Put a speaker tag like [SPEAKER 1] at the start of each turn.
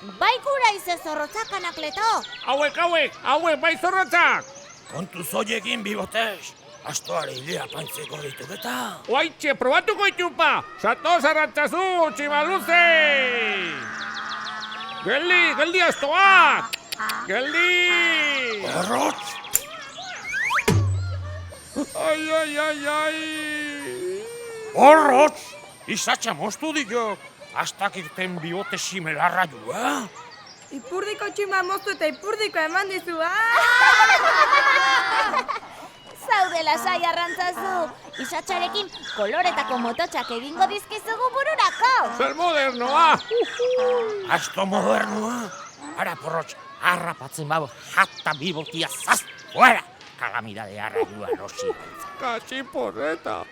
[SPEAKER 1] Bai gura ize zorrotzak, Anakleto.
[SPEAKER 2] Hauek bai zorrotzak.
[SPEAKER 3] Kontu zoiekin bibotez. Astoare hilea pantzeko ditu eta.
[SPEAKER 2] Oaitxe, probatuko itupa. Zatoz arrantzazu, tximaluze. Geldi astoak. Geldi.
[SPEAKER 3] Arrotz!
[SPEAKER 2] Ai.
[SPEAKER 3] Arrotz! Izatxa moztu dio. Aztak irten bibote simelarra joa.
[SPEAKER 4] Ipurdiko txima moztu eta ipurdiko eman dizu,
[SPEAKER 1] Zaude lasai arrantzazu. Isatxarekin koloretako mototxak egingo dizkizugu bururako.
[SPEAKER 2] Zer modernoa.
[SPEAKER 3] Asto modernoa. Ara porrotx, harrapatzen bau jata bibotia zaz fuera. Kalamidade harra joa nosi.
[SPEAKER 2] Katxiporreta.